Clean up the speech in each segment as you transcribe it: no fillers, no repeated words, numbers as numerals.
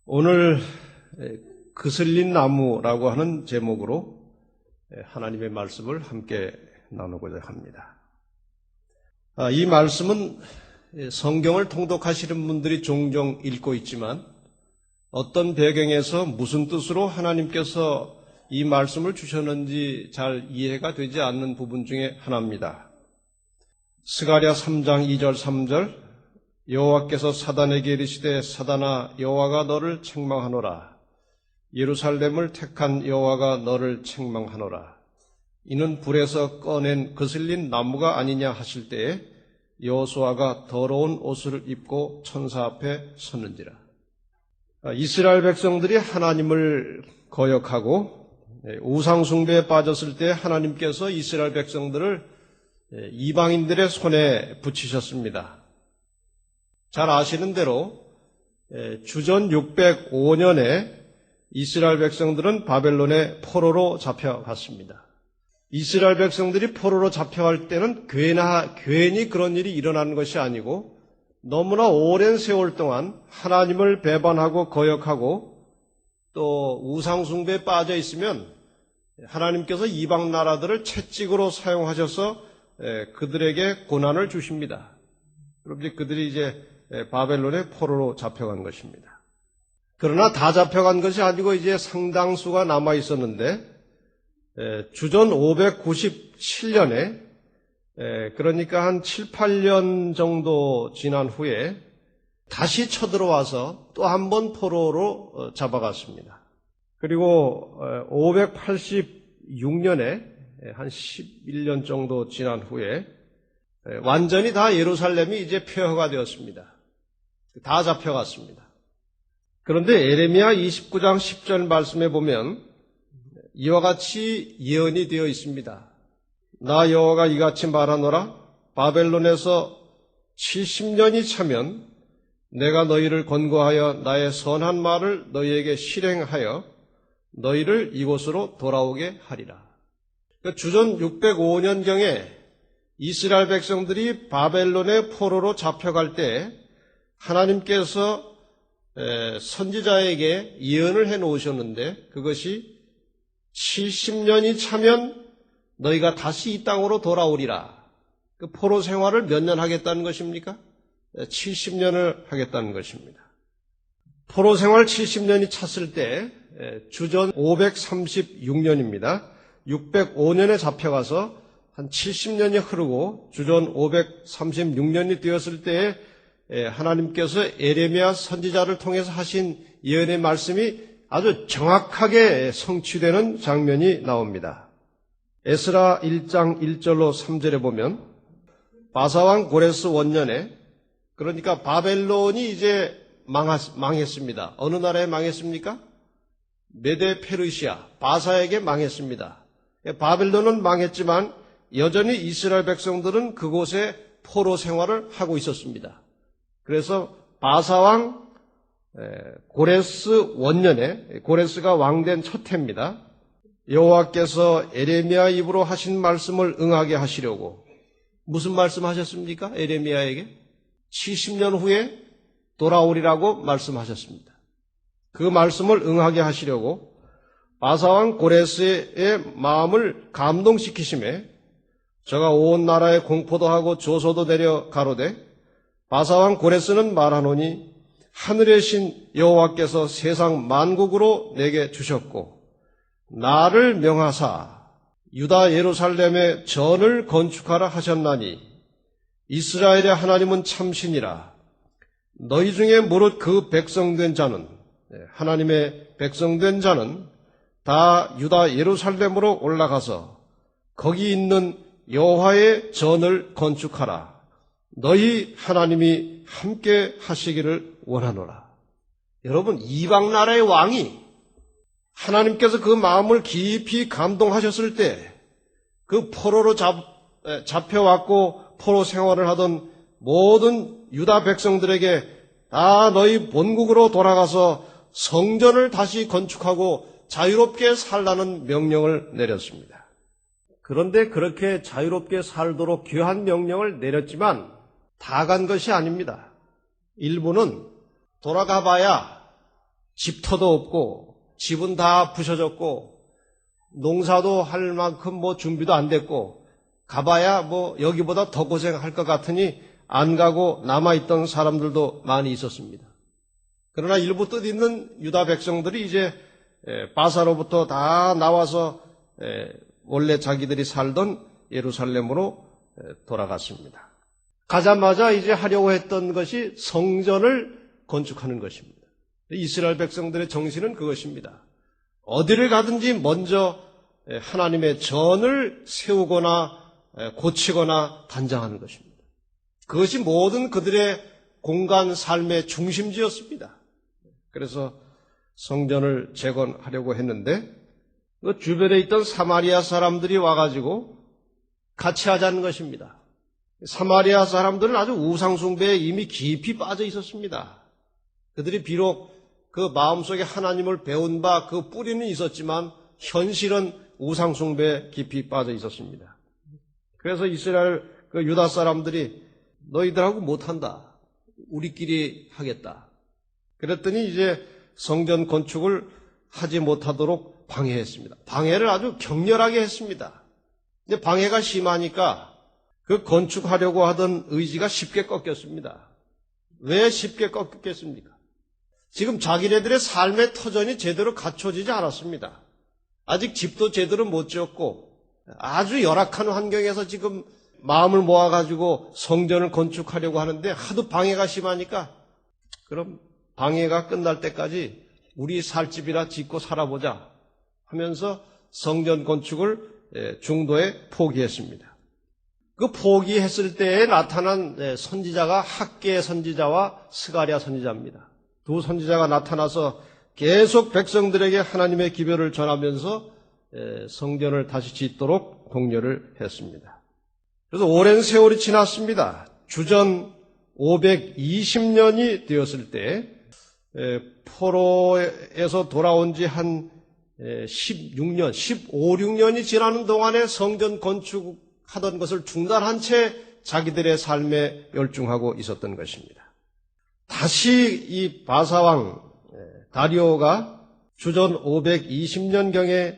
오늘 그슬린 나무라고 하는 제목으로 하나님의 말씀을 함께 나누고자 합니다. 이 말씀은 성경을 통독하시는 분들이 종종 읽고 있지만 어떤 배경에서 무슨 뜻으로 하나님께서 이 말씀을 주셨는지 잘 이해가 되지 않는 부분 중에 하나입니다. 스가랴 3장 2절 3절 여호와께서 사단에게 이르시되 사단아 여호와가 너를 책망하노라. 예루살렘을 택한 여호와가 너를 책망하노라. 이는 불에서 꺼낸 거슬린 나무가 아니냐 하실 때에 여호수아가 더러운 옷을 입고 천사 앞에 섰는지라. 이스라엘 백성들이 하나님을 거역하고 우상 숭배에 빠졌을 때 하나님께서 이스라엘 백성들을 이방인들의 손에 붙이셨습니다. 잘 아시는 대로 주전 605년에 이스라엘 백성들은 바벨론의 포로로 잡혀갔습니다. 이스라엘 백성들이 포로로 잡혀갈 때는 괜히 그런 일이 일어나는 것이 아니고 너무나 오랜 세월 동안 하나님을 배반하고 거역하고 또 우상숭배에 빠져 있으면 하나님께서 이방 나라들을 채찍으로 사용하셔서 그들에게 고난을 주십니다. 그럼 그들이 이제 바벨론의 포로로 잡혀간 것입니다. 그러나 다 잡혀간 것이 아니고 이제 상당수가 남아 있었는데 주전 597년에 그러니까 한 7, 8년 정도 지난 후에 다시 쳐들어와서 또 한 번 포로로 잡아갔습니다. 그리고 586년에 한 11년 정도 지난 후에 완전히 다 예루살렘이 이제 폐허가 되었습니다. 다 잡혀갔습니다. 그런데 에레미야 29장 10절 말씀에 보면 이와 같이 예언이 되어 있습니다. 나 여호와가 이같이 말하노라. 바벨론에서 70년이 차면 내가 너희를 권고하여 나의 선한 말을 너희에게 실행하여 너희를 이곳으로 돌아오게 하리라. 주전 605년경에 이스라엘 백성들이 바벨론의 포로로 잡혀갈 때 하나님께서 선지자에게 예언을 해놓으셨는데 그것이 70년이 차면 너희가 다시 이 땅으로 돌아오리라. 그 포로 생활을 몇 년 하겠다는 것입니까? 70년을 하겠다는 것입니다. 포로 생활 70년이 찼을 때 주전 536년입니다. 605년에 잡혀가서 한 70년이 흐르고 주전 536년이 되었을 때에 하나님께서 에레미야 선지자를 통해서 하신 예언의 말씀이 아주 정확하게 성취되는 장면이 나옵니다. 에스라 1장 1절로 3절에 보면 바사왕 고레스 원년에 그러니까 바벨론이 이제 망했습니다. 어느 나라에 망했습니까? 메데 페르시아 바사에게 망했습니다. 바벨론은 망했지만 여전히 이스라엘 백성들은 그곳에 포로 생활을 하고 있었습니다. 그래서 바사왕 고레스 원년에 고레스가 왕된 첫 해입니다. 여호와께서 에레미야 입으로 하신 말씀을 응하게 하시려고 무슨 말씀하셨습니까? 에레미야에게 70년 후에 돌아오리라고 말씀하셨습니다. 그 말씀을 응하게 하시려고 바사왕 고레스의 마음을 감동시키심에 저가 온 나라에 공포도 하고 조소도 내려 가로되 바사왕 고레스는 말하노니 하늘의 신 여호와께서 세상 만국으로 내게 주셨고 나를 명하사 유다 예루살렘에 전을 건축하라 하셨나니 이스라엘의 하나님은 참신이라. 너희 중에 무릇 그 백성된 자는 하나님의 백성된 자는 다 유다 예루살렘으로 올라가서 거기 있는 여호와의 전을 건축하라. 너희 하나님이 함께 하시기를 원하노라. 여러분, 이방 나라의 왕이 하나님께서 그 마음을 깊이 감동하셨을 때 그 포로로 잡혀왔고 포로 생활을 하던 모든 유다 백성들에게 다 너희 본국으로 돌아가서 성전을 다시 건축하고 자유롭게 살라는 명령을 내렸습니다. 그런데 그렇게 자유롭게 살도록 귀한 명령을 내렸지만 다 간 것이 아닙니다. 일부는 돌아가 봐야 집터도 없고 집은 다 부셔졌고 농사도 할 만큼 준비도 안 됐고 가봐야 여기보다 더 고생할 것 같으니 안 가고 남아있던 사람들도 많이 있었습니다. 그러나 일부 뜻있는 유다 백성들이 이제 바사로부터 다 나와서 원래 자기들이 살던 예루살렘으로 돌아갔습니다. 가자마자 이제 하려고 했던 것이 성전을 건축하는 것입니다. 이스라엘 백성들의 정신은 그것입니다. 어디를 가든지 먼저 하나님의 전을 세우거나 고치거나 단장하는 것입니다. 그것이 모든 그들의 공간 삶의 중심지였습니다. 그래서 성전을 재건하려고 했는데 그 주변에 있던 사마리아 사람들이 와가지고 같이 하자는 것입니다. 사마리아 사람들은 아주 우상숭배에 이미 깊이 빠져 있었습니다. 그들이 비록 그 마음속에 하나님을 배운 바 그 뿌리는 있었지만 현실은 우상숭배에 깊이 빠져 있었습니다. 그래서 이스라엘 그 유다 사람들이 너희들하고 못한다. 우리끼리 하겠다. 그랬더니 이제 성전 건축을 하지 못하도록 방해했습니다. 방해를 아주 격렬하게 했습니다. 근데 방해가 심하니까 그 건축하려고 하던 의지가 쉽게 꺾였습니다. 왜 쉽게 꺾였겠습니까? 지금 자기네들의 삶의 터전이 제대로 갖춰지지 않았습니다. 아직 집도 제대로 못 지었고 아주 열악한 환경에서 지금 마음을 모아가지고 성전을 건축하려고 하는데 하도 방해가 심하니까 그럼 방해가 끝날 때까지 우리 살 집이나 짓고 살아보자 하면서 성전 건축을 중도에 포기했습니다. 그 포기했을 때에 나타난 선지자가 학개 선지자와 스가랴 선지자입니다. 두 선지자가 나타나서 계속 백성들에게 하나님의 기별을 전하면서 성전을 다시 짓도록 독려를 했습니다. 그래서 오랜 세월이 지났습니다. 주전 520년이 되었을 때 포로에서 돌아온 지 한 16년, 16년이 지나는 동안에 성전 건축하던 것을 중단한 채 자기들의 삶에 열중하고 있었던 것입니다. 다시 이 바사왕 다리오가 주전 520년경에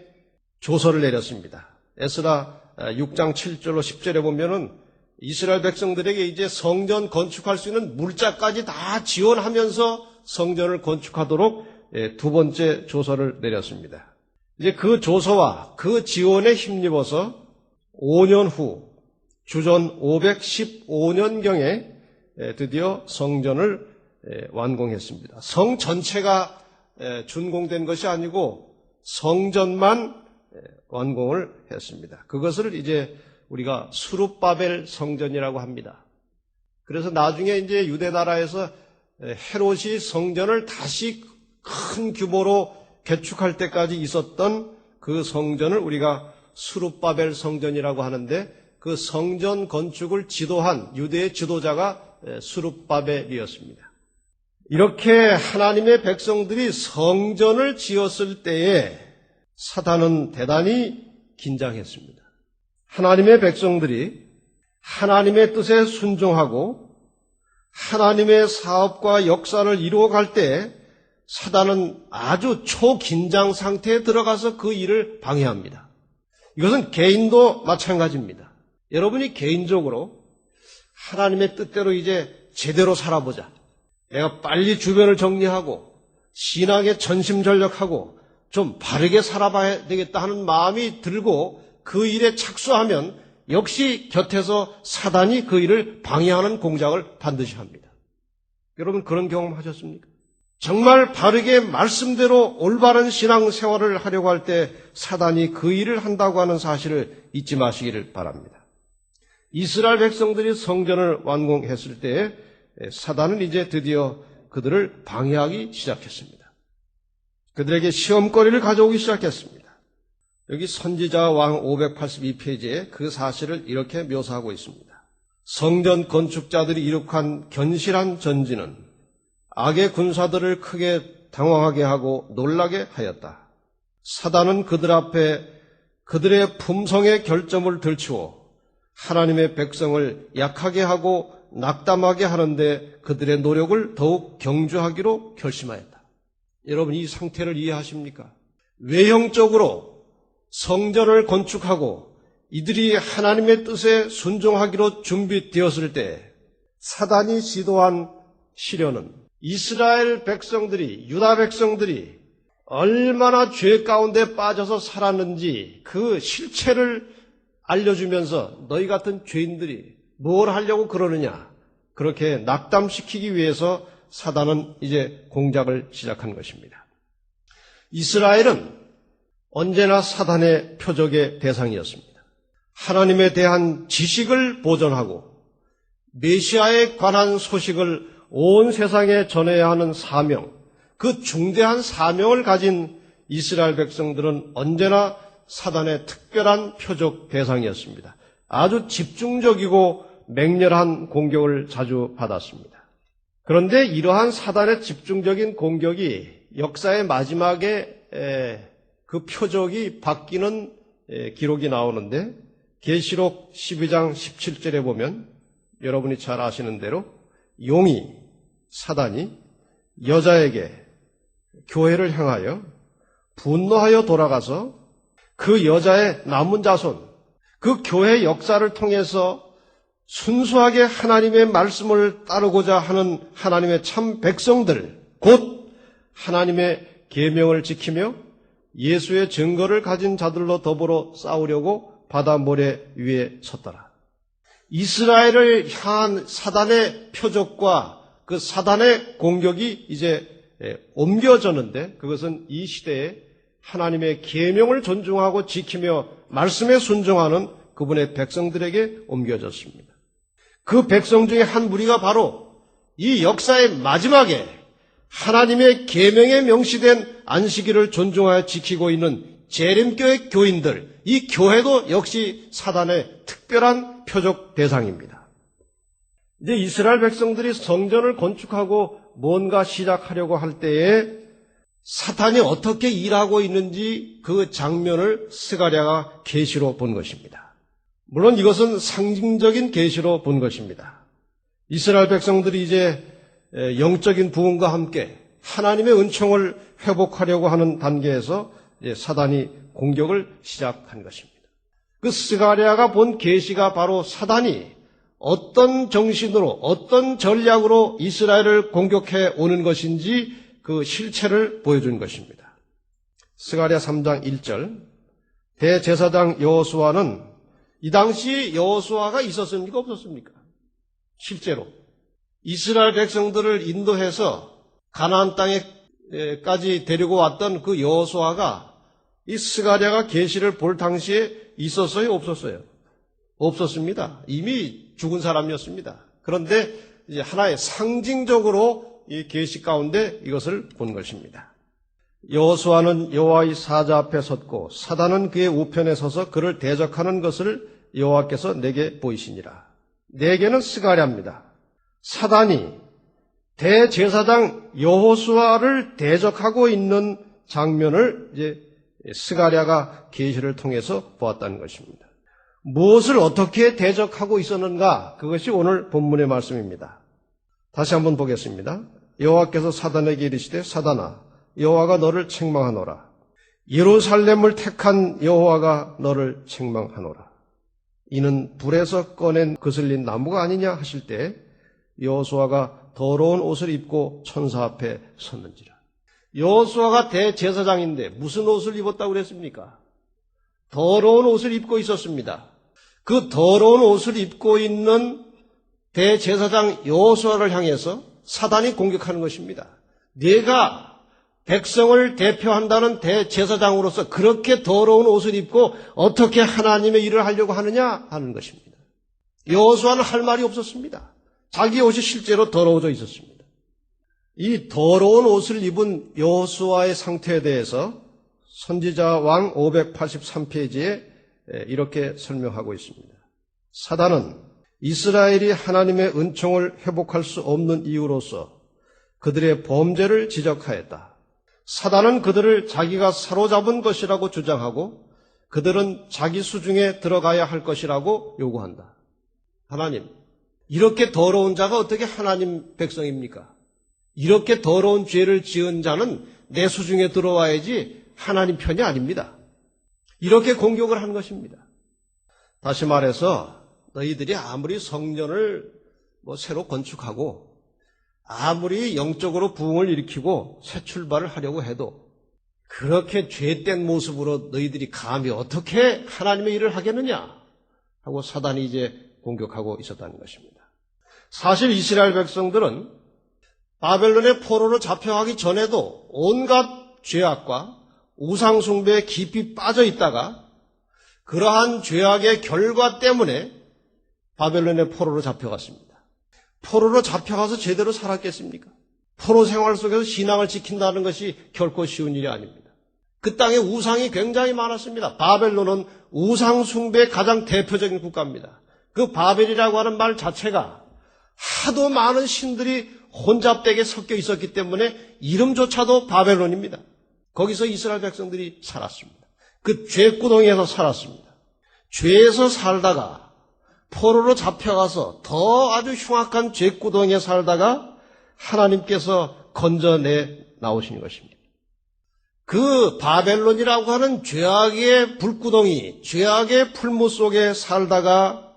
조서를 내렸습니다. 에스라 6장 7절로 10절에 보면은 이스라엘 백성들에게 이제 성전 건축할 수 있는 물자까지 다 지원하면서 성전을 건축하도록 두 번째 조서를 내렸습니다. 이제 그 조서와 그 지원에 힘입어서 5년 후 주전 515년경에 드디어 성전을 완공했습니다. 성 전체가 준공된 것이 아니고 성전만 완공을 했습니다. 그것을 이제 우리가 수룹바벨 성전이라고 합니다. 그래서 나중에 이제 유대 나라에서 헤롯이 성전을 다시 큰 규모로 개축할 때까지 있었던 그 성전을 우리가 수룹바벨 성전이라고 하는데 그 성전 건축을 지도한 유대의 지도자가 수룹바벨이었습니다. 이렇게 하나님의 백성들이 성전을 지었을 때에 사단은 대단히 긴장했습니다. 하나님의 백성들이 하나님의 뜻에 순종하고 하나님의 사업과 역사를 이루어갈 때 사단은 아주 초긴장 상태에 들어가서 그 일을 방해합니다. 이것은 개인도 마찬가지입니다. 여러분이 개인적으로 하나님의 뜻대로 이제 제대로 살아보자. 내가 빨리 주변을 정리하고 신앙에 전심전력하고 좀 바르게 살아봐야 되겠다 하는 마음이 들고 그 일에 착수하면 역시 곁에서 사단이 그 일을 방해하는 공작을 반드시 합니다. 여러분 그런 경험 하셨습니까? 정말 바르게 말씀대로 올바른 신앙생활을 하려고 할 때 사단이 그 일을 한다고 하는 사실을 잊지 마시기를 바랍니다. 이스라엘 백성들이 성전을 완공했을 때 사단은 이제 드디어 그들을 방해하기 시작했습니다. 그들에게 시험거리를 가져오기 시작했습니다. 여기 선지자 왕 582페이지에 그 사실을 이렇게 묘사하고 있습니다. 성전 건축자들이 이룩한 견실한 전지는 악의 군사들을 크게 당황하게 하고 놀라게 하였다. 사단은 그들 앞에 그들의 품성의 결점을 들추어 하나님의 백성을 약하게 하고 낙담하게 하는데 그들의 노력을 더욱 경주하기로 결심하였다. 여러분 이 상태를 이해하십니까? 외형적으로 성전을 건축하고 이들이 하나님의 뜻에 순종하기로 준비되었을 때 사단이 시도한 시련은 이스라엘 백성들이, 유다 백성들이 얼마나 죄 가운데 빠져서 살았는지 그 실체를 알려주면서 너희 같은 죄인들이 뭘 하려고 그러느냐, 그렇게 낙담시키기 위해서 사단은 이제 공작을 시작한 것입니다. 이스라엘은 언제나 사단의 표적의 대상이었습니다. 하나님에 대한 지식을 보존하고 메시아에 관한 소식을 온 세상에 전해야 하는 사명, 그 중대한 사명을 가진 이스라엘 백성들은 언제나 사단의 특별한 표적 대상이었습니다. 아주 집중적이고 맹렬한 공격을 자주 받았습니다. 그런데 이러한 사단의 집중적인 공격이 역사의 마지막에 그 표적이 바뀌는 기록이 나오는데 계시록 12장 17절에 보면 여러분이 잘 아시는 대로 용이, 사단이 여자에게 교회를 향하여 분노하여 돌아가서 그 여자의 남은 자손, 그 교회 역사를 통해서 순수하게 하나님의 말씀을 따르고자 하는 하나님의 참 백성들, 곧 하나님의 계명을 지키며 예수의 증거를 가진 자들로 더불어 싸우려고 바다 모래 위에 섰더라. 이스라엘을 향한 사단의 표적과 그 사단의 공격이 이제 옮겨졌는데 그것은 이 시대에 하나님의 계명을 존중하고 지키며 말씀에 순종하는 그분의 백성들에게 옮겨졌습니다. 그 백성 중에 한 무리가 바로 이 역사의 마지막에 하나님의 계명에 명시된 안식일을 존중하여 지키고 있는 재림교회 교인들, 이 교회도 역시 사단의 특별한 표적 대상입니다. 이제 이스라엘 백성들이 성전을 건축하고 뭔가 시작하려고 할 때에 사탄이 어떻게 일하고 있는지 그 장면을 스가랴가 계시로 본 것입니다. 물론 이것은 상징적인 계시로 본 것입니다. 이스라엘 백성들이 이제 영적인 부흥과 함께 하나님의 은총을 회복하려고 하는 단계에서 사단이 공격을 시작한 것입니다. 그 스가랴가 본 계시가 바로 사단이 어떤 정신으로 어떤 전략으로 이스라엘을 공격해 오는 것인지 그 실체를 보여준 것입니다. 스가랴 3장 1절 대제사장 여호수아는 이 당시 여호수아가 있었습니까? 없었습니까? 실제로 이스라엘 백성들을 인도해서 가나안 땅에까지 데리고 왔던 그 여호수아가 이 스가랴가 계시를 볼 당시에 있었어요? 없었어요? 없었습니다. 이미 죽은 사람이었습니다. 그런데 이제 하나의 상징적으로 이 계시 가운데 이것을 본 것입니다. 여호수아는 여호와의 사자 앞에 섰고 사단은 그의 우편에 서서 그를 대적하는 것을 여호와께서 내게 보이시니라. 내게는 스가랴입니다. 사단이 대제사장 여호수아를 대적하고 있는 장면을 이제 스가랴가 계시를 통해서 보았다는 것입니다. 무엇을 어떻게 대적하고 있었는가? 그것이 오늘 본문의 말씀입니다. 다시 한번 보겠습니다. 여호와께서 사단에게 이르시되 사단아 여호와가 너를 책망하노라. 예루살렘을 택한 여호와가 너를 책망하노라. 이는 불에서 꺼낸 거슬린 나무가 아니냐 하실 때 여호수아가 더러운 옷을 입고 천사 앞에 섰는지라. 여호수아가 대제사장인데 무슨 옷을 입었다고 그랬습니까? 더러운 옷을 입고 있었습니다. 그 더러운 옷을 입고 있는 대제사장 여호수아를 향해서 사단이 공격하는 것입니다. 네가 백성을 대표한다는 대제사장으로서 그렇게 더러운 옷을 입고 어떻게 하나님의 일을 하려고 하느냐 하는 것입니다. 여호수아는 할 말이 없었습니다. 자기 옷이 실제로 더러워져 있었습니다. 이 더러운 옷을 입은 여호수아의 상태에 대해서 선지자 왕 583페이지에 이렇게 설명하고 있습니다. 사단은 이스라엘이 하나님의 은총을 회복할 수 없는 이유로서 그들의 범죄를 지적하였다. 사단은 그들을 자기가 사로잡은 것이라고 주장하고 그들은 자기 수중에 들어가야 할 것이라고 요구한다. 하나님, 이렇게 더러운 자가 어떻게 하나님 백성입니까? 이렇게 더러운 죄를 지은 자는 내 수중에 들어와야지 하나님 편이 아닙니다. 이렇게 공격을 한 것입니다. 다시 말해서 너희들이 아무리 성전을 새로 건축하고 아무리 영적으로 부흥을 일으키고 새 출발을 하려고 해도 그렇게 죄된 모습으로 너희들이 감히 어떻게 하나님의 일을 하겠느냐 하고 사단이 이제 공격하고 있었다는 것입니다. 사실 이스라엘 백성들은 바벨론의 포로로 잡혀가기 전에도 온갖 죄악과 우상숭배에 깊이 빠져 있다가 그러한 죄악의 결과 때문에 바벨론의 포로로 잡혀갔습니다. 포로로 잡혀가서 제대로 살았겠습니까? 포로 생활 속에서 신앙을 지킨다는 것이 결코 쉬운 일이 아닙니다. 그 땅에 우상이 굉장히 많았습니다. 바벨론은 우상 숭배의 가장 대표적인 국가입니다. 그 바벨이라고 하는 말 자체가 하도 많은 신들이 혼잡되게 섞여 있었기 때문에 이름조차도 바벨론입니다. 거기서 이스라엘 백성들이 살았습니다. 그 죄구덩이에서 살았습니다. 죄에서 살다가 포로로 잡혀가서 더 아주 흉악한 죄구덩이에 살다가 하나님께서 건져내 나오신 것입니다. 그 바벨론이라고 하는 죄악의 불구덩이, 죄악의 풀무 속에 살다가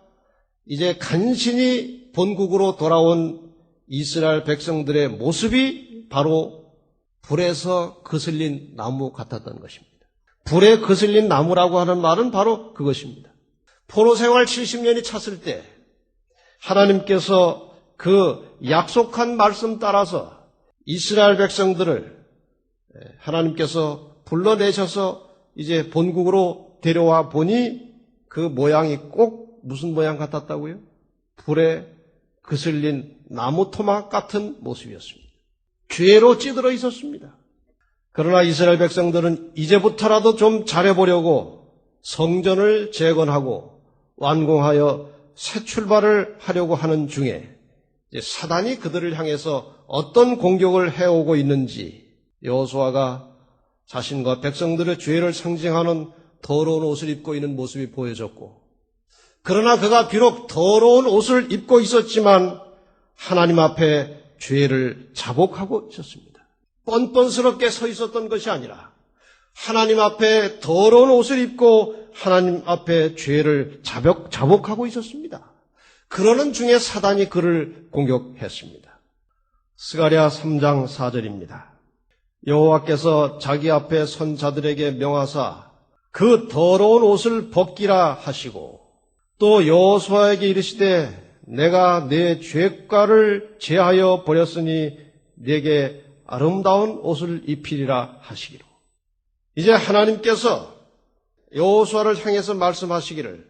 이제 간신히 본국으로 돌아온 이스라엘 백성들의 모습이 바로 불에서 거슬린 나무 같았던 것입니다. 불에 거슬린 나무라고 하는 말은 바로 그것입니다. 포로 생활 70년이 찼을 때 하나님께서 그 약속한 말씀 따라서 이스라엘 백성들을 하나님께서 불러내셔서 이제 본국으로 데려와 보니 그 모양이 꼭 무슨 모양 같았다고요? 불에 거슬린 나무 토막 같은 모습이었습니다. 죄로 찌들어 있었습니다. 그러나 이스라엘 백성들은 이제부터라도 좀 잘해보려고 성전을 재건하고 완공하여 새 출발을 하려고 하는 중에 사단이 그들을 향해서 어떤 공격을 해오고 있는지 여호수아가 자신과 백성들의 죄를 상징하는 더러운 옷을 입고 있는 모습이 보여졌고, 그러나 그가 비록 더러운 옷을 입고 있었지만 하나님 앞에 죄를 자복하고 있었습니다. 뻔뻔스럽게 서 있었던 것이 아니라 하나님 앞에 더러운 옷을 입고 하나님 앞에 죄를 자복하고 있었습니다. 그러는 중에 사단이 그를 공격했습니다. 스가랴 3장 4절입니다. 여호와께서 자기 앞에 선 자들에게 명하사 그 더러운 옷을 벗기라 하시고, 또 여호수아에게 이르시되 내가 내 죄과를 제하여 버렸으니 내게 아름다운 옷을 입히리라 하시기로. 이제 하나님께서 여호수아를 향해서 말씀하시기를,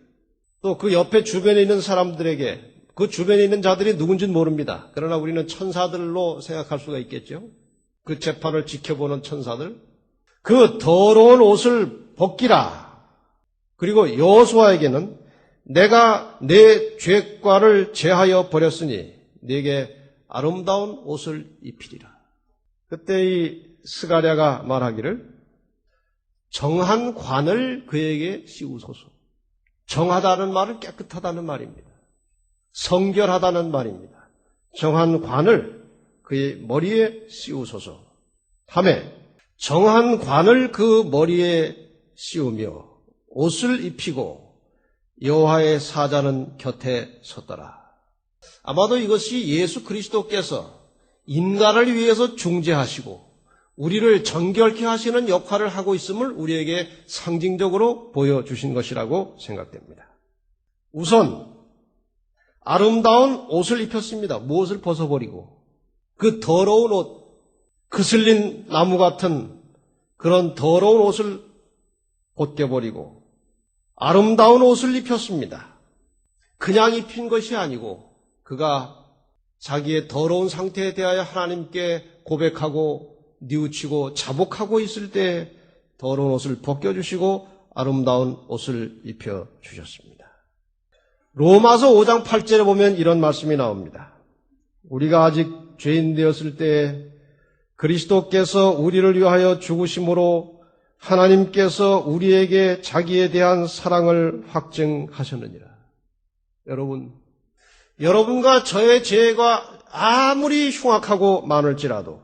또 그 옆에 주변에 있는 사람들에게, 그 주변에 있는 자들이 누군지는 모릅니다. 그러나 우리는 천사들로 생각할 수가 있겠죠. 그 재판을 지켜보는 천사들, 그 더러운 옷을 벗기라. 그리고 여호수아에게는 내가 내 죄과를 제하여 버렸으니 내게 아름다운 옷을 입히리라. 그때 이 스가랴가 말하기를 정한 관을 그에게 씌우소서. 정하다는 말은 깨끗하다는 말입니다. 성결하다는 말입니다. 정한 관을 그의 머리에 씌우소서 하며 정한 관을 그 머리에 씌우며 옷을 입히고 여호와의 사자는 곁에 섰더라. 아마도 이것이 예수 그리스도께서 인간을 위해서 중재하시고 우리를 정결케 하시는 역할을 하고 있음을 우리에게 상징적으로 보여주신 것이라고 생각됩니다. 우선 아름다운 옷을 입혔습니다. 무엇을 벗어버리고 그 더러운 옷, 거슬린 나무 같은 그런 더러운 옷을 벗겨버리고 아름다운 옷을 입혔습니다. 그냥 입힌 것이 아니고 그가 자기의 더러운 상태에 대하여 하나님께 고백하고 뉘우치고 자복하고 있을 때 더러운 옷을 벗겨주시고 아름다운 옷을 입혀주셨습니다. 로마서 5장 8절에 보면 이런 말씀이 나옵니다. 우리가 아직 죄인 되었을 때 그리스도께서 우리를 위하여 죽으심으로 하나님께서 우리에게 자기에 대한 사랑을 확증하셨느니라. 여러분과 저의 죄가 아무리 흉악하고 많을지라도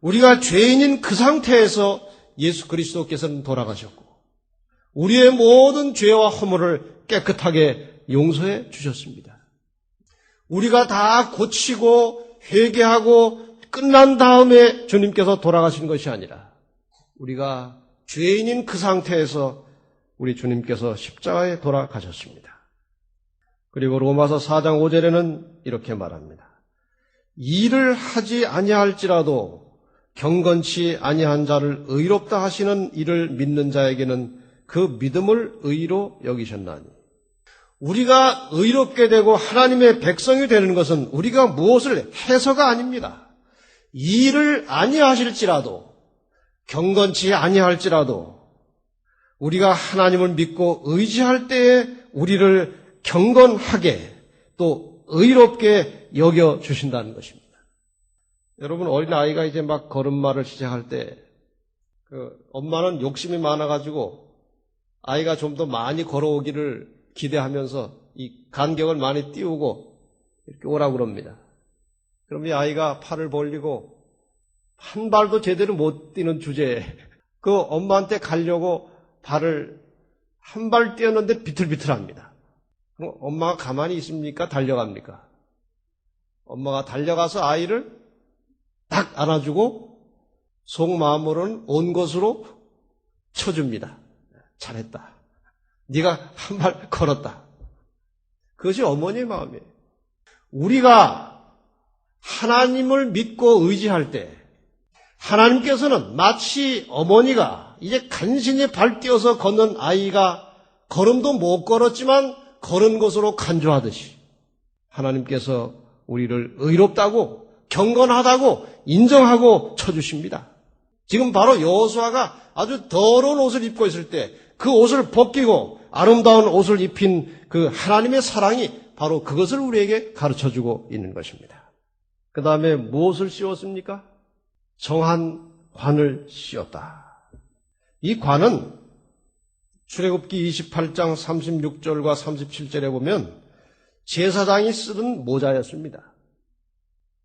우리가 죄인인 그 상태에서 예수 그리스도께서는 돌아가셨고 우리의 모든 죄와 허물을 깨끗하게 용서해 주셨습니다. 우리가 다 고치고 회개하고 끝난 다음에 주님께서 돌아가신 것이 아니라 우리가 죄인인 그 상태에서 우리 주님께서 십자가에 돌아가셨습니다. 그리고 로마서 4장 5절에는 이렇게 말합니다. 일을 하지 아니할지라도 경건치 아니한 자를 의롭다 하시는 이를 믿는 자에게는 그 믿음을 의로 여기셨나니. 우리가 의롭게 되고 하나님의 백성이 되는 것은 우리가 무엇을 해서가 아닙니다. 일을 아니하실지라도 경건치 아니할지라도 우리가 하나님을 믿고 의지할 때에 우리를 경건하게 또 의롭게 여겨주신다는 것입니다. 여러분, 어린아이가 이제 막 걸음마를 시작할 때 엄마는 욕심이 많아가지고 아이가 좀 더 많이 걸어오기를 기대하면서 이 간격을 많이 띄우고 이렇게 오라고 그럽니다. 그럼 이 아이가 팔을 벌리고 한 발도 제대로 못 뛰는 주제에 그 엄마한테 가려고 발을 한 발 띄었는데 비틀비틀합니다. 그럼 엄마가 가만히 있습니까? 달려갑니까? 엄마가 달려가서 아이를 딱 안아주고 속마음으로는 온 것으로 쳐줍니다. 잘했다. 네가 한 발 걸었다. 그것이 어머니의 마음이에요. 우리가 하나님을 믿고 의지할 때 하나님께서는 마치 어머니가 이제 간신히 발 띄어서 걷는 아이가 걸음도 못 걸었지만 걸은 것으로 간주하듯이 하나님께서 우리를 의롭다고 경건하다고 인정하고 쳐주십니다. 지금 바로 여호수아가 아주 더러운 옷을 입고 있을 때 그 옷을 벗기고 아름다운 옷을 입힌 그 하나님의 사랑이 바로 그것을 우리에게 가르쳐주고 있는 것입니다. 그 다음에 무엇을 씌웠습니까? 정한 관을 씌웠다. 이 관은 출애굽기 28장 36절과 37절에 보면 제사장이 쓰던 모자였습니다.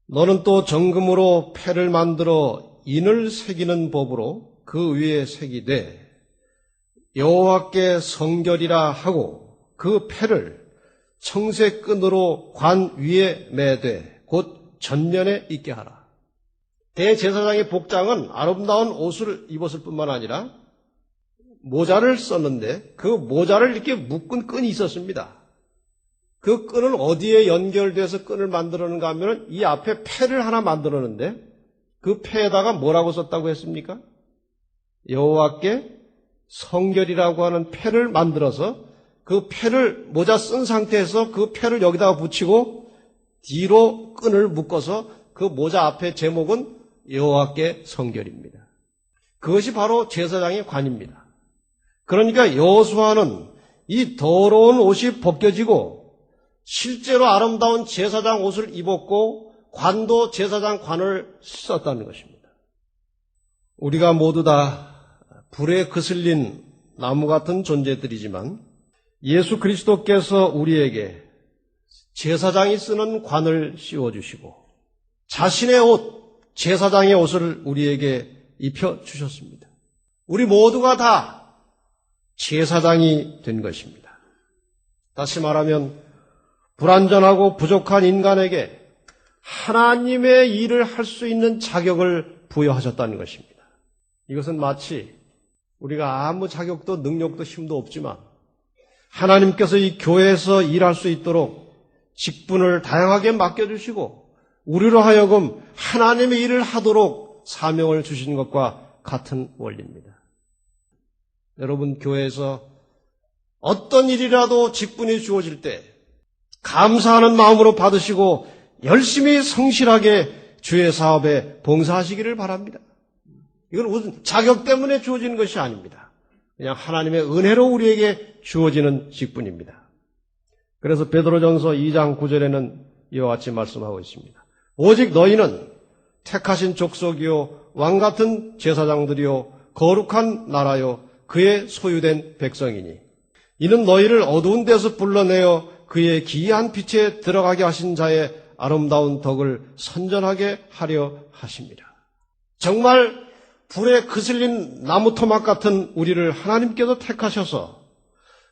너는 또 정금으로 패를 만들어 인을 새기는 법으로 그 위에 새기되 여호와께 성결이라 하고 그 패를 청새끈으로 관 위에 매되 곧 전면에 있게 하라. 대제사장의 복장은 아름다운 옷을 입었을 뿐만 아니라 모자를 썼는데 그 모자를 이렇게 묶은 끈이 있었습니다. 그 끈은 어디에 연결돼서 끈을 만들었는가 하면 이 앞에 패를 하나 만들었는데 그 패에다가 뭐라고 썼다고 했습니까? 여호와께 성결이라고 하는 패를 만들어서 그 패를 모자 쓴 상태에서 그 패를 여기다가 붙이고 뒤로 끈을 묶어서 그 모자 앞에 제목은 여호와께 성결입니다. 그것이 바로 제사장의 관입니다. 그러니까 여호수아는 이 더러운 옷이 벗겨지고 실제로 아름다운 제사장 옷을 입었고 관도 제사장 관을 썼다는 것입니다. 우리가 모두 다 불에 그슬린 나무 같은 존재들이지만 예수 그리스도께서 우리에게 제사장이 쓰는 관을 씌워주시고 자신의 옷, 제사장의 옷을 우리에게 입혀주셨습니다. 우리 모두가 다 제사장이 된 것입니다. 다시 말하면 불완전하고 부족한 인간에게 하나님의 일을 할 수 있는 자격을 부여하셨다는 것입니다. 이것은 마치 우리가 아무 자격도 능력도 힘도 없지만 하나님께서 이 교회에서 일할 수 있도록 직분을 다양하게 맡겨주시고 우리로 하여금 하나님의 일을 하도록 사명을 주신 것과 같은 원리입니다. 여러분, 교회에서 어떤 일이라도 직분이 주어질 때 감사하는 마음으로 받으시고 열심히 성실하게 주의 사업에 봉사하시기를 바랍니다. 이건 무슨 자격 때문에 주어지는 것이 아닙니다. 그냥 하나님의 은혜로 우리에게 주어지는 직분입니다. 그래서 베드로전서 2장 9절에는 이와 같이 말씀하고 있습니다. 오직 너희는 택하신 족속이요 왕같은 제사장들이요 거룩한 나라요 그의 소유된 백성이니 이는 너희를 어두운 데서 불러내어 그의 기이한 빛에 들어가게 하신 자의 아름다운 덕을 선전하게 하려 하십니다. 정말 불에 그슬린 나무 토막 같은 우리를 하나님께서 택하셔서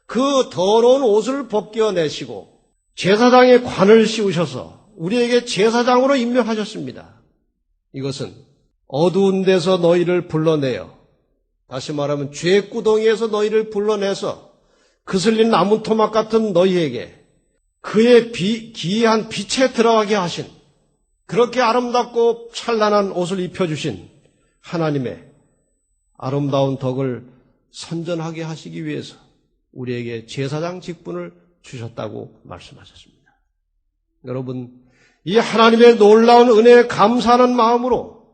그 더러운 옷을 벗겨내시고 제사장의 관을 씌우셔서 우리에게 제사장으로 임명하셨습니다. 이것은 어두운 데서 너희를 불러내어, 다시 말하면 죄 구덩이에서 너희를 불러내서 그슬린 나무 토막 같은 너희에게 그의 기이한 빛에 들어가게 하신, 그렇게 아름답고 찬란한 옷을 입혀주신 하나님의 아름다운 덕을 선전하게 하시기 위해서 우리에게 제사장 직분을 주셨다고 말씀하셨습니다. 여러분, 이 하나님의 놀라운 은혜에 감사하는 마음으로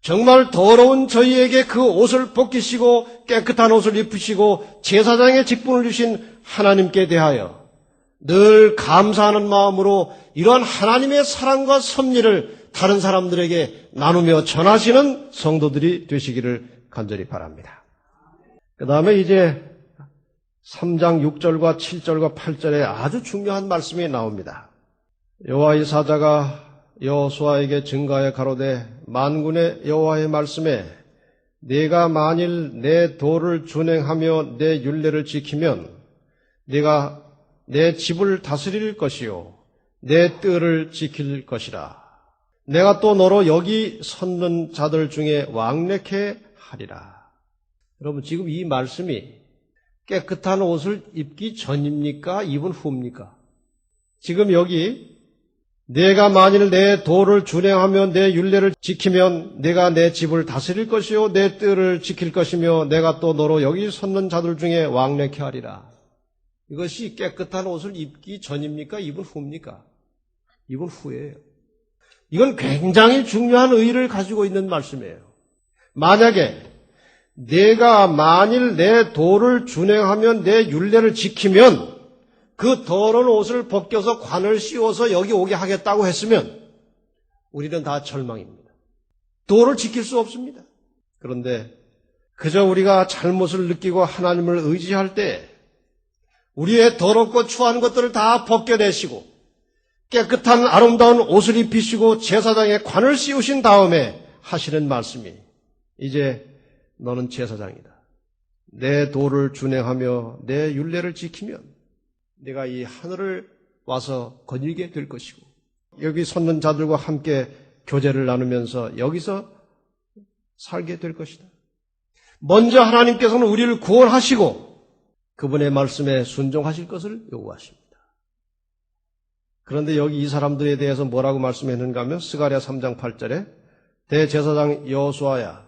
정말 더러운 저희에게 그 옷을 벗기시고 깨끗한 옷을 입히시고 제사장의 직분을 주신 하나님께 대하여 늘 감사하는 마음으로 이러한 하나님의 사랑과 섭리를 다른 사람들에게 나누며 전하시는 성도들이 되시기를 간절히 바랍니다. 그 다음에 이제 3장 6절과 7절과 8절에 아주 중요한 말씀이 나옵니다. 여호와의 사자가 여호수아에게 증가하여 가로되 만군의 여호와의 말씀에 네가 만일 내 도를 준행하며 내 율례를 지키면 네가 내 집을 다스릴 것이요 내 뜰을 지킬 것이라. 내가 또 너로 여기 섰는 자들 중에 왕래케 하리라. 여러분, 지금 이 말씀이 깨끗한 옷을 입기 전입니까? 입은 후입니까? 지금 여기 내가 만일 내 도를 준행하며 내 율례를 지키면 내가 내 집을 다스릴 것이요 내 뜰을 지킬 것이며 내가 또 너로 여기 섰는 자들 중에 왕래케 하리라. 이것이 깨끗한 옷을 입기 전입니까? 입은 후입니까? 입은 후예요. 이건 굉장히 중요한 의의를 가지고 있는 말씀이에요. 만약에 내가 만일 내 도를 준행하면 내 율례를 지키면 그 더러운 옷을 벗겨서 관을 씌워서 여기 오게 하겠다고 했으면 우리는 다 절망입니다. 도를 지킬 수 없습니다. 그런데 그저 우리가 잘못을 느끼고 하나님을 의지할 때 우리의 더럽고 추한 것들을 다 벗겨내시고 깨끗한 아름다운 옷을 입히시고 제사장의 관을 씌우신 다음에 하시는 말씀이 이제 너는 제사장이다. 내 도를 준행하며 내 율례를 지키면 내가 이 하늘을 와서 거닐게 될 것이고 여기 섰는 자들과 함께 교제를 나누면서 여기서 살게 될 것이다. 먼저 하나님께서는 우리를 구원하시고 그분의 말씀에 순종하실 것을 요구하십니다. 그런데 여기 이 사람들에 대해서 뭐라고 말씀했는가 하면 스가랴 3장 8절에 대제사장 여호수아야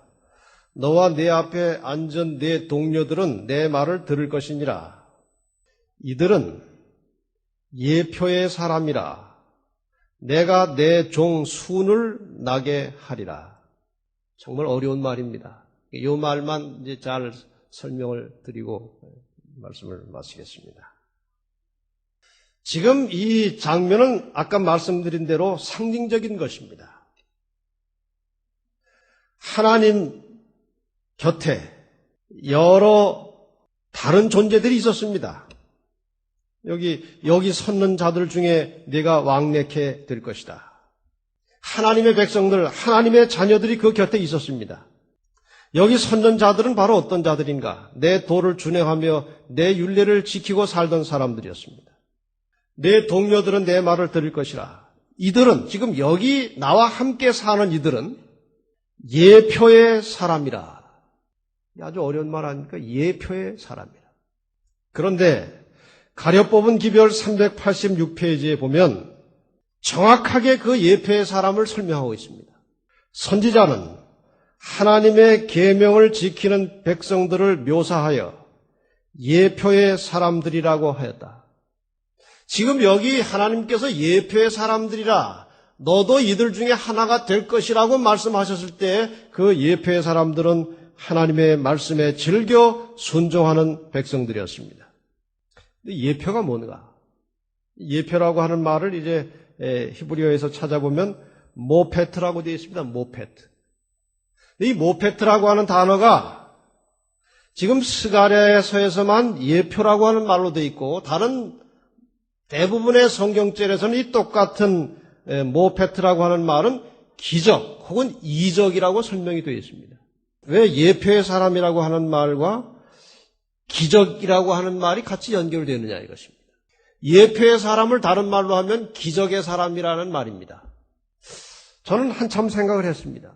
너와 내 앞에 앉은 내 동료들은 내 말을 들을 것이니라. 이들은 예표의 사람이라. 내가 내 종 순을 나게 하리라. 정말 어려운 말입니다. 이 말만 이제 잘 설명을 드리고 말씀을 마치겠습니다. 지금 이 장면은 아까 말씀드린 대로 상징적인 것입니다. 하나님 곁에 여러 다른 존재들이 있었습니다. 여기 섰는 자들 중에 네가 왕래케 될 것이다. 하나님의 백성들, 하나님의 자녀들이 그 곁에 있었습니다. 여기 섰는 자들은 바로 어떤 자들인가? 내 도를 준행하며 내 율례를 지키고 살던 사람들이었습니다. 내 동료들은 내 말을 들을 것이라. 이들은 지금 여기 나와 함께 사는 이들은 예표의 사람이라. 아주 어려운 말 아닙니까? 예표의 사람이라. 그런데 가려 뽑은 기별 386페이지에 보면 정확하게 그 예표의 사람을 설명하고 있습니다. 선지자는 하나님의 계명을 지키는 백성들을 묘사하여 예표의 사람들이라고 하였다. 지금 여기 하나님께서 예표의 사람들이라 너도 이들 중에 하나가 될 것이라고 말씀하셨을 때 그 예표의 사람들은 하나님의 말씀에 즐겨 순종하는 백성들이었습니다. 예표가 뭔가? 예표라고 하는 말을 이제 히브리어에서 찾아보면 모페트라고 되어 있습니다. 모페트. 이 모페트라고 하는 단어가 지금 스가랴서에서만 예표라고 하는 말로 되어 있고 다른 대부분의 성경절에서는 이 똑같은 모페트라고 하는 말은 기적 혹은 이적이라고 설명이 되어 있습니다. 왜 예표의 사람이라고 하는 말과 기적이라고 하는 말이 같이 연결되느냐 이것입니다. 예표의 사람을 다른 말로 하면 기적의 사람이라는 말입니다. 저는 한참 생각을 했습니다.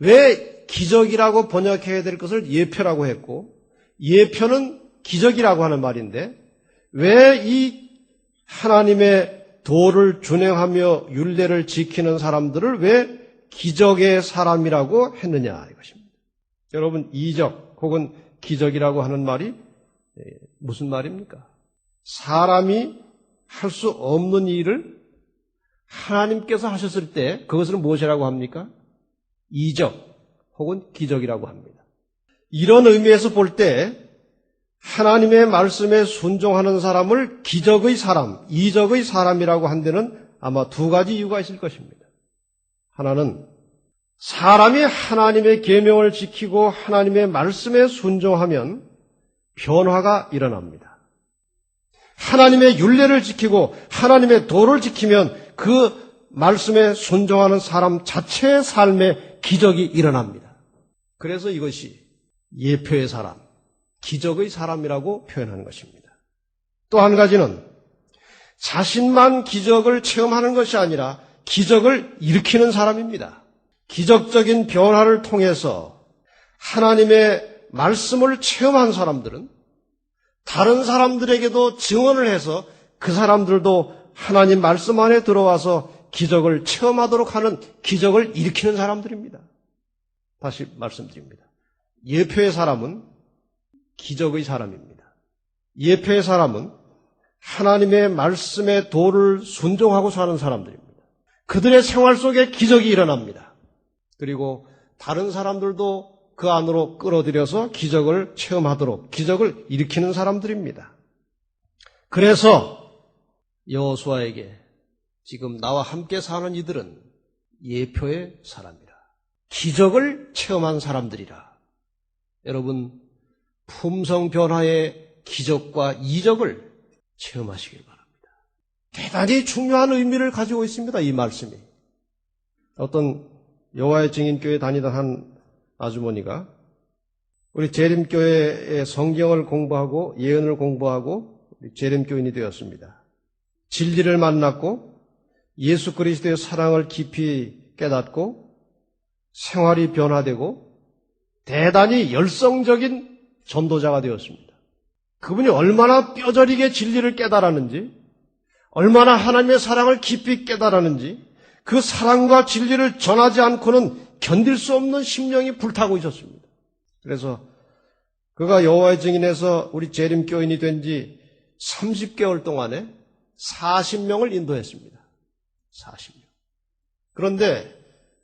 왜 기적이라고 번역해야 될 것을 예표라고 했고 예표는 기적이라고 하는 말인데 왜 이 하나님의 도를 준행하며 율례를 지키는 사람들을 왜 기적의 사람이라고 했느냐 이것입니다. 여러분 이적 혹은 기적이라고 하는 말이 무슨 말입니까? 사람이 할 수 없는 일을 하나님께서 하셨을 때 그것을 무엇이라고 합니까? 이적 혹은 기적이라고 합니다. 이런 의미에서 볼 때 하나님의 말씀에 순종하는 사람을 기적의 사람, 이적의 사람이라고 한 데는 아마 두 가지 이유가 있을 것입니다. 하나는 사람이 하나님의 계명을 지키고 하나님의 말씀에 순종하면 변화가 일어납니다. 하나님의 율례를 지키고 하나님의 도를 지키면 그 말씀에 순종하는 사람 자체의 삶에 기적이 일어납니다. 그래서 이것이 예표의 사람, 기적의 사람이라고 표현하는 것입니다. 또 한 가지는 자신만 기적을 체험하는 것이 아니라 기적을 일으키는 사람입니다. 기적적인 변화를 통해서 하나님의 말씀을 체험한 사람들은 다른 사람들에게도 증언을 해서 그 사람들도 하나님 말씀 안에 들어와서 기적을 체험하도록 하는 기적을 일으키는 사람들입니다. 다시 말씀드립니다. 예표의 사람은 기적의 사람입니다. 예표의 사람은 하나님의 말씀의 도를 순종하고 사는 사람들입니다. 그들의 생활 속에 기적이 일어납니다. 그리고 다른 사람들도 그 안으로 끌어들여서 기적을 체험하도록 기적을 일으키는 사람들입니다. 그래서 여호수아에게 지금 나와 함께 사는 이들은 예표의 사람이라. 기적을 체험한 사람들이라. 여러분 품성 변화의 기적과 이적을 체험하시길 바랍니다. 대단히 중요한 의미를 가지고 있습니다. 이 말씀이. 어떤 여호와의 증인교회 다니던 한 아주머니가 우리 재림교회의 성경을 공부하고 예언을 공부하고 재림교인이 되었습니다. 진리를 만났고 예수 그리스도의 사랑을 깊이 깨닫고 생활이 변화되고 대단히 열성적인 전도자가 되었습니다. 그분이 얼마나 뼈저리게 진리를 깨달았는지, 얼마나 하나님의 사랑을 깊이 깨달았는지 그 사랑과 진리를 전하지 않고는 견딜 수 없는 심령이 불타고 있었습니다. 그래서 그가 여호와의 증인에서 우리 재림교인이 된 지 30개월 동안에 40명을 인도했습니다. 40명. 그런데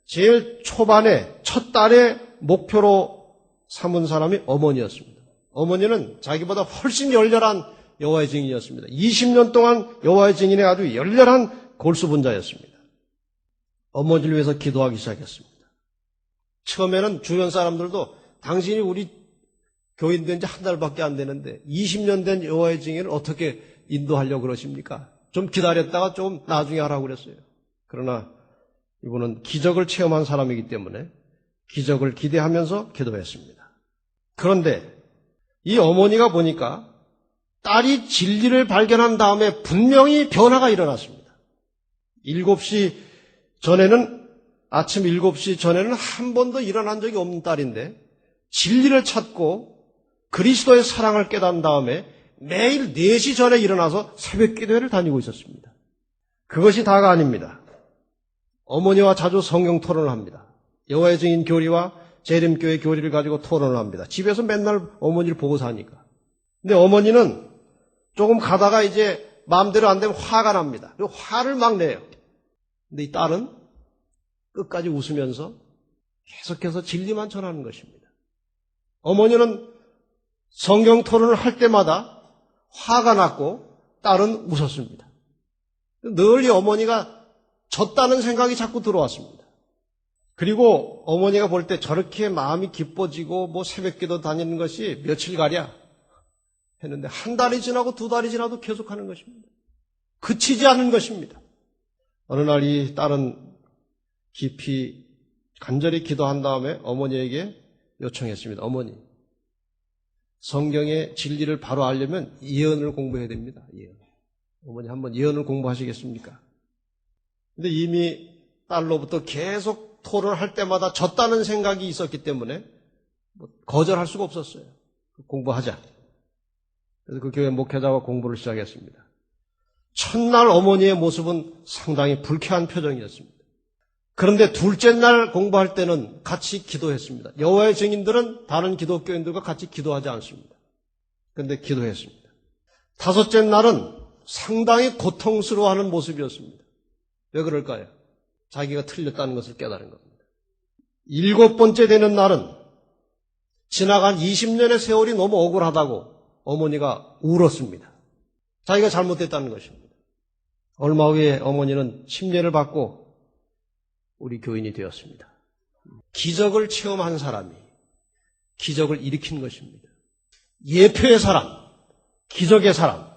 제일 초반에 첫 달에 목표로 삼은 사람이 어머니였습니다. 어머니는 자기보다 훨씬 열렬한 여호와의 증인이었습니다. 20년 동안 여호와의 증인에 아주 열렬한 골수분자였습니다. 어머니를 위해서 기도하기 시작했습니다. 처음에는 주변 사람들도 당신이 우리 교인 된 지 한 달밖에 안 되는데 20년 된 여호와의 증인을 어떻게 인도하려고 그러십니까? 좀 기다렸다가 좀 나중에 하라고 그랬어요. 그러나 이분은 기적을 체험한 사람이기 때문에 기적을 기대하면서 기도했습니다. 그런데 이 어머니가 보니까 딸이 진리를 발견한 다음에 분명히 변화가 일어났습니다. 아침 7시 전에는 한 번도 일어난 적이 없는 딸인데 진리를 찾고 그리스도의 사랑을 깨달은 다음에 매일 4시 전에 일어나서 새벽 기도회를 다니고 있었습니다. 그것이 다가 아닙니다. 어머니와 자주 성경 토론을 합니다. 여호와의 증인 교리와 재림교회 교리를 가지고 토론을 합니다. 집에서 맨날 어머니를 보고 사니까. 근데 어머니는 조금 가다가 이제 마음대로 안 되면 화가 납니다. 그리고 화를 막 내요. 근데 이 딸은 끝까지 웃으면서 계속해서 진리만 전하는 것입니다. 어머니는 성경 토론을 할 때마다 화가 났고 딸은 웃었습니다. 늘 이 어머니가 졌다는 생각이 자꾸 들어왔습니다. 그리고 어머니가 볼 때 저렇게 마음이 기뻐지고 새벽기도 다니는 것이 며칠 가랴 했는데 한 달이 지나고 2달이 지나도 계속하는 것입니다. 그치지 않는 것입니다. 어느 날 이 딸은 깊이 간절히 기도한 다음에 어머니에게 요청했습니다. 어머니, 성경의 진리를 바로 알려면 예언을 공부해야 됩니다. 예언. 어머니 한번 예언을 공부하시겠습니까? 근데 이미 딸로부터 계속 토론할 때마다 졌다는 생각이 있었기 때문에 거절할 수가 없었어요. 공부하자. 그래서 그 교회 목회자와 공부를 시작했습니다. 첫날 어머니의 모습은 상당히 불쾌한 표정이었습니다. 그런데 둘째 날 공부할 때는 같이 기도했습니다. 여호와의 증인들은 다른 기독교인들과 같이 기도하지 않습니다. 그런데 기도했습니다. 다섯째 날은 상당히 고통스러워하는 모습이었습니다. 왜 그럴까요? 자기가 틀렸다는 것을 깨달은 겁니다. 일곱 번째 되는 날은 지나간 20년의 세월이 너무 억울하다고 어머니가 울었습니다. 자기가 잘못됐다는 것입니다. 얼마 후에 어머니는 침례를 받고 우리 교인이 되었습니다. 기적을 체험한 사람이 기적을 일으킨 것입니다. 예표의 사람, 기적의 사람,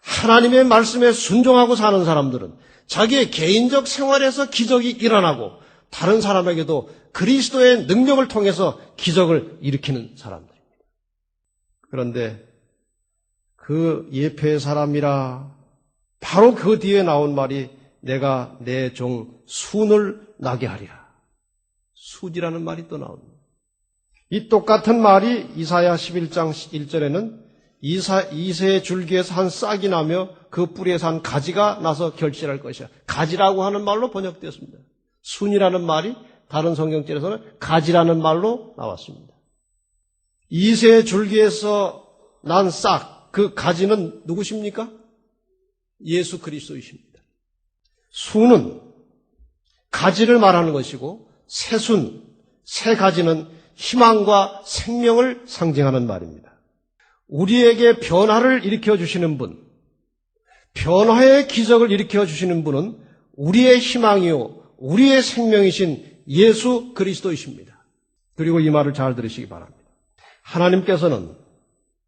하나님의 말씀에 순종하고 사는 사람들은 자기의 개인적 생활에서 기적이 일어나고 다른 사람에게도 그리스도의 능력을 통해서 기적을 일으키는 사람들입니다. 그런데 그 예표의 사람이라 바로 그 뒤에 나온 말이 내가 내 종 순을 나게 하리라. 숫이라는 말이 또 나옵니다. 이 똑같은 말이 이사야 11장 1절에는 이새의 줄기에서 한 싹이 나며 그 뿌리에서 한 가지가 나서 결실할 것이야. 가지라고 하는 말로 번역되었습니다. 순이라는 말이 다른 성경절에서는 가지라는 말로 나왔습니다. 이새의 줄기에서 난 싹, 그 가지는 누구십니까? 예수 그리스도이십니다. 순은 가지를 말하는 것이고 새순, 새 가지는 희망과 생명을 상징하는 말입니다. 우리에게 변화를 일으켜 주시는 분, 변화의 기적을 일으켜 주시는 분은 우리의 희망이요, 우리의 생명이신 예수 그리스도이십니다. 그리고 이 말을 잘 들으시기 바랍니다. 하나님께서는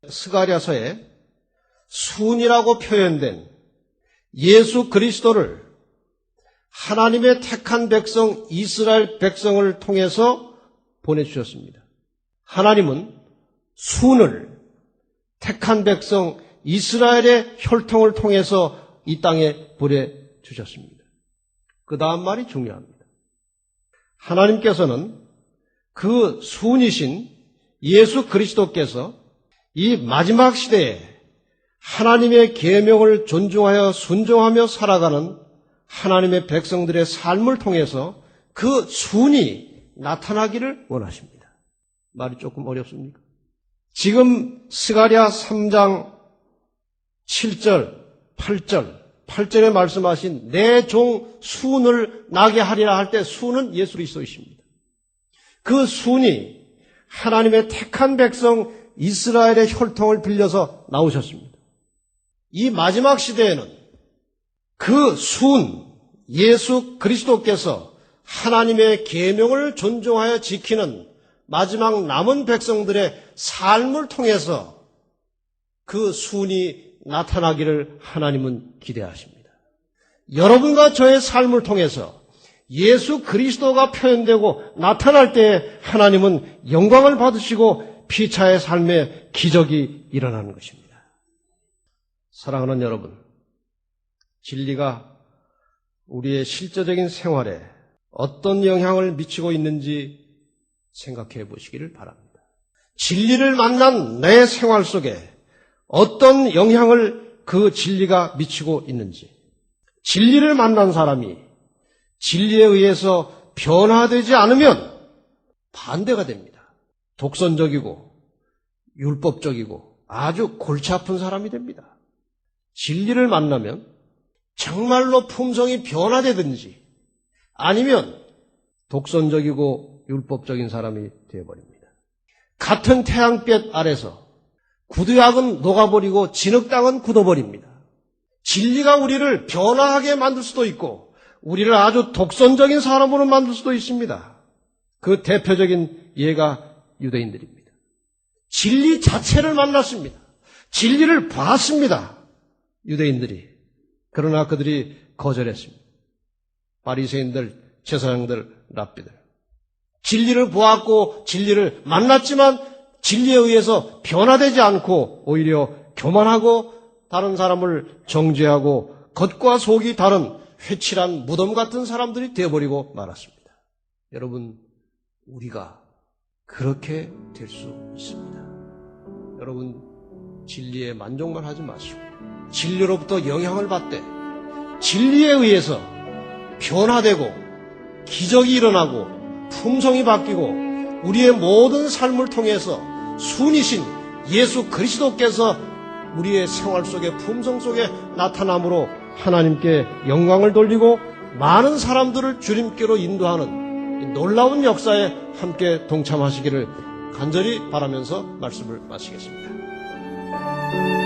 스가랴서에 순이라고 표현된 예수 그리스도를 하나님의 택한 백성 이스라엘 백성을 통해서 보내주셨습니다. 하나님은 순을 택한 백성 이스라엘의 혈통을 통해서 이 땅에 보내주셨습니다. 그 다음 말이 중요합니다. 하나님께서는 그 순이신 예수 그리스도께서 이 마지막 시대에 하나님의 계명을 존중하여 순종하며 살아가는 하나님의 백성들의 삶을 통해서 그 순이 나타나기를 원하십니다. 말이 조금 어렵습니까? 지금 스가랴 3장 7절, 8절에 말씀하신 내 종 순을 나게 하리라 할 때 순은 예수 그리스도이십니다. 그 순이 하나님의 택한 백성 이스라엘의 혈통을 빌려서 나오셨습니다. 이 마지막 시대에는 그 순, 예수 그리스도께서 하나님의 계명을 존중하여 지키는 마지막 남은 백성들의 삶을 통해서 그 순이 나타나기를 하나님은 기대하십니다. 여러분과 저의 삶을 통해서 예수 그리스도가 표현되고 나타날 때 하나님은 영광을 받으시고 피차의 삶에 기적이 일어나는 것입니다. 사랑하는 여러분, 진리가 우리의 실제적인 생활에 어떤 영향을 미치고 있는지 생각해 보시기를 바랍니다. 진리를 만난 내 생활 속에 어떤 영향을 그 진리가 미치고 있는지, 진리를 만난 사람이 진리에 의해서 변화되지 않으면 반대가 됩니다. 독선적이고 율법적이고 아주 골치 아픈 사람이 됩니다. 진리를 만나면 정말로 품성이 변화되든지 아니면 독선적이고 율법적인 사람이 되어버립니다. 같은 태양빛 아래서 구두약은 녹아버리고 진흙땅은 굳어버립니다. 진리가 우리를 변화하게 만들 수도 있고 우리를 아주 독선적인 사람으로 만들 수도 있습니다. 그 대표적인 예가 유대인들입니다. 진리 자체를 만났습니다. 진리를 봤습니다. 유대인들이. 그러나 그들이 거절했습니다. 바리새인들 제사장들, 랍비들. 진리를 보았고 진리를 만났지만 진리에 의해서 변화되지 않고 오히려 교만하고 다른 사람을 정죄하고 겉과 속이 다른 회칠한 무덤 같은 사람들이 되어버리고 말았습니다. 여러분, 우리가 그렇게 될 수 있습니다. 여러분, 진리에 만족만 하지 마시고 진리로부터 영향을 받되 진리에 의해서 변화되고 기적이 일어나고 품성이 바뀌고 우리의 모든 삶을 통해서 순이신 예수 그리스도께서 우리의 생활 속에 품성 속에 나타남으로 하나님께 영광을 돌리고 많은 사람들을 주님께로 인도하는 이 놀라운 역사에 함께 동참하시기를 간절히 바라면서 말씀을 마치겠습니다.